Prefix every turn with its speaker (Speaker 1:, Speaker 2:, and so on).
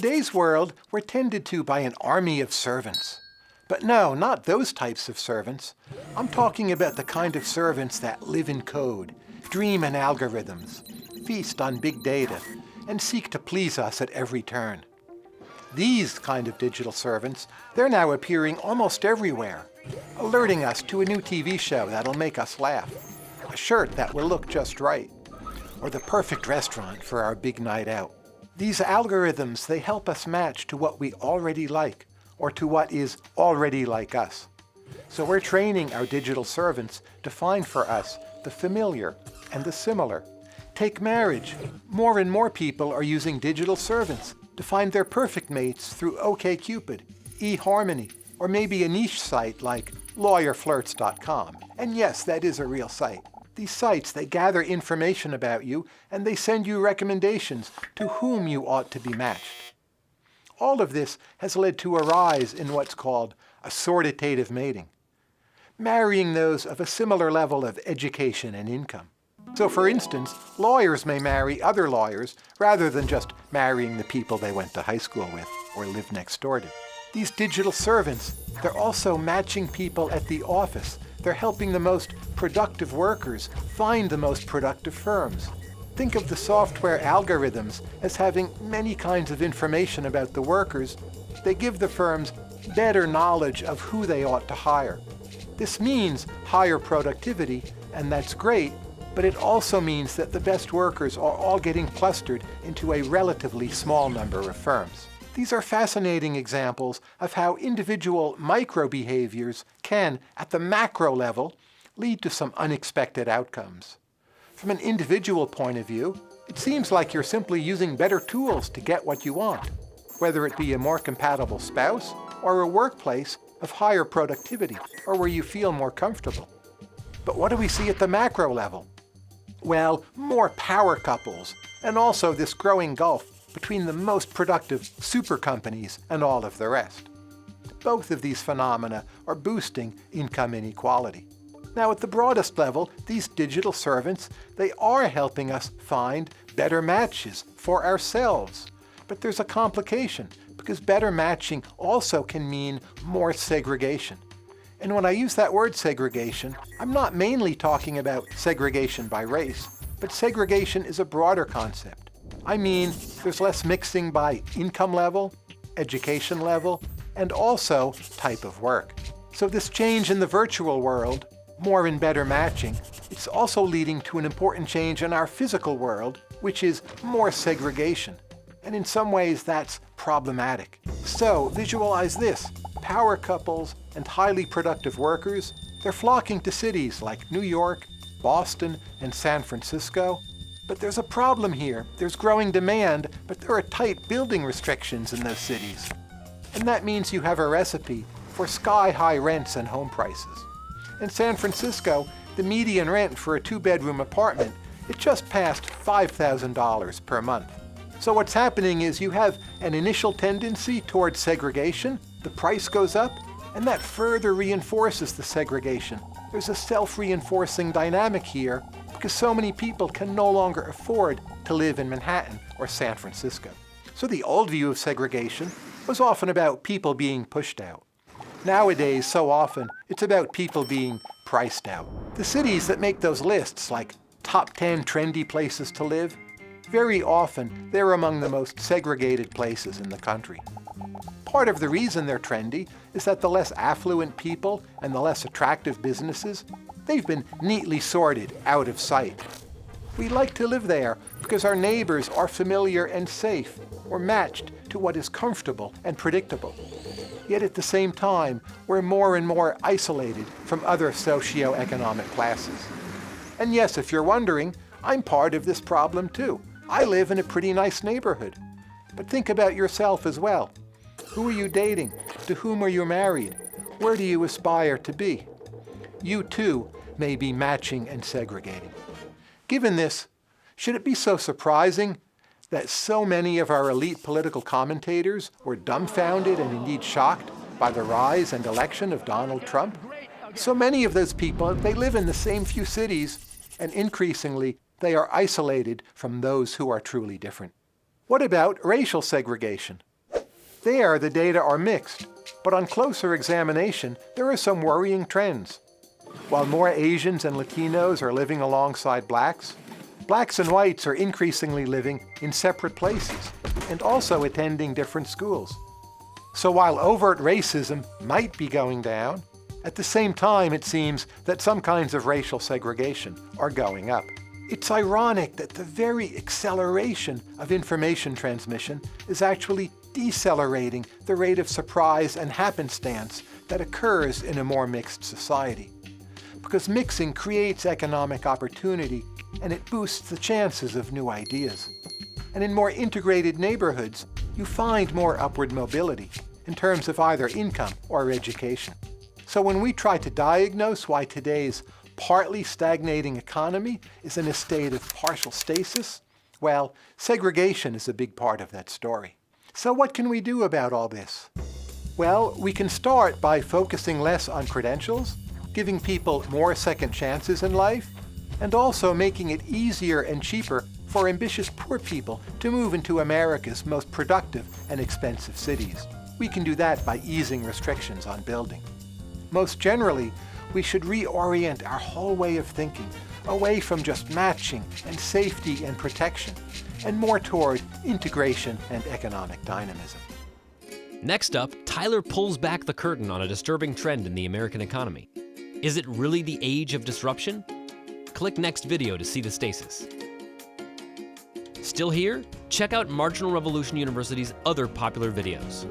Speaker 1: today's world, we're tended to by an army of servants. But no, not those types of servants. I'm talking about the kind of servants that live in code, dream in algorithms, feast on big data, and seek to please us at every turn. These kind of digital servants, they're now appearing almost everywhere, alerting us to a new TV show that'll make us laugh, a shirt that will look just right, or the perfect restaurant for our big night out. These algorithms, they help us match to what we already like, or to what is already like us. So we're training our digital servants to find for us the familiar and the similar. Take marriage. More and more people are using digital servants to find their perfect mates through OkCupid, eHarmony, or maybe a niche site like lawyerflirts.com. And yes, that is a real site. These sites, they gather information about you and they send you recommendations to whom you ought to be matched. All of this has led to a rise in what's called assortative mating, marrying those of a similar level of education and income. So for instance, lawyers may marry other lawyers rather than just marrying the people they went to high school with or live next door to. These digital servants, they're also matching people at the office. They're helping the most productive workers find the most productive firms. Think of the software algorithms as having many kinds of information about the workers. They give the firms better knowledge of who they ought to hire. This means higher productivity, and that's great, but it also means that the best workers are all getting clustered into a relatively small number of firms. These are fascinating examples of how individual micro-behaviors can, at the macro level, lead to some unexpected outcomes. From an individual point of view, it seems like you're simply using better tools to get what you want, whether it be a more compatible spouse or a workplace of higher productivity or where you feel more comfortable. But what do we see at the macro level? Well, more power couples, and also this growing gulf between the most productive super companies and all of the rest. Both of these phenomena are boosting income inequality. Now, at the broadest level, these digital servants, they are helping us find better matches for ourselves. But there's a complication, because better matching also can mean more segregation. And when I use that word segregation, I'm not mainly talking about segregation by race, but segregation is a broader concept. I mean, there's less mixing by income level, education level, and also type of work. So this change in the virtual world, more and better matching, it's also leading to an important change in our physical world, which is more segregation. And in some ways, that's problematic. So visualize this. Power couples and highly productive workers, they're flocking to cities like New York, Boston, and San Francisco. But there's a problem here. There's growing demand, but there are tight building restrictions in those cities. And that means you have a recipe for sky-high rents and home prices. In San Francisco, the median rent for a two-bedroom apartment, it just passed $5,000 per month. So what's happening is you have an initial tendency towards segregation, the price goes up, and that further reinforces the segregation. There's a self-reinforcing dynamic here because so many people can no longer afford to live in Manhattan or San Francisco. So the old view of segregation was often about people being pushed out. Nowadays, so often, it's about people being priced out. The cities that make those lists, like top 10 trendy places to live, very often they're among the most segregated places in the country. Part of the reason they're trendy is that the less affluent people and the less attractive businesses, they've been neatly sorted out of sight. We like to live there because our neighbors are familiar and safe, or matched to what is comfortable and predictable. Yet at the same time, we're more and more isolated from other socioeconomic classes. And yes, if you're wondering, I'm part of this problem too. I live in a pretty nice neighborhood. But think about yourself as well. Who are you dating? To whom are you married? Where do you aspire to be? You too may be matching and segregating. Given this, should it be so surprising that so many of our elite political commentators were dumbfounded and indeed shocked by the rise and election of Donald Trump? So many of those people, they live in the same few cities, and increasingly, they are isolated from those who are truly different. What about racial segregation? There, the data are mixed, but on closer examination, there are some worrying trends. While more Asians and Latinos are living alongside blacks, blacks and whites are increasingly living in separate places and also attending different schools. So while overt racism might be going down, at the same time it seems that some kinds of racial segregation are going up. It's ironic that the very acceleration of information transmission is actually decelerating the rate of surprise and happenstance that occurs in a more mixed society. Because mixing creates economic opportunity and it boosts the chances of new ideas. And in more integrated neighborhoods, you find more upward mobility in terms of either income or education. So when we try to diagnose why today's partly stagnating economy is in a state of partial stasis, well, segregation is a big part of that story. So what can we do about all this? Well, we can start by focusing less on credentials, giving people more second chances in life, and also making it easier and cheaper for ambitious poor people to move into America's most productive and expensive cities. We can do that by easing restrictions on building. Most generally, we should reorient our whole way of thinking away from just matching and safety and protection, and more toward integration and economic dynamism.
Speaker 2: Next up, Tyler pulls back the curtain on a disturbing trend in the American economy. Is it really the age of disruption? Click next video to see the stasis. Still here? Check out Marginal Revolution University's other popular videos.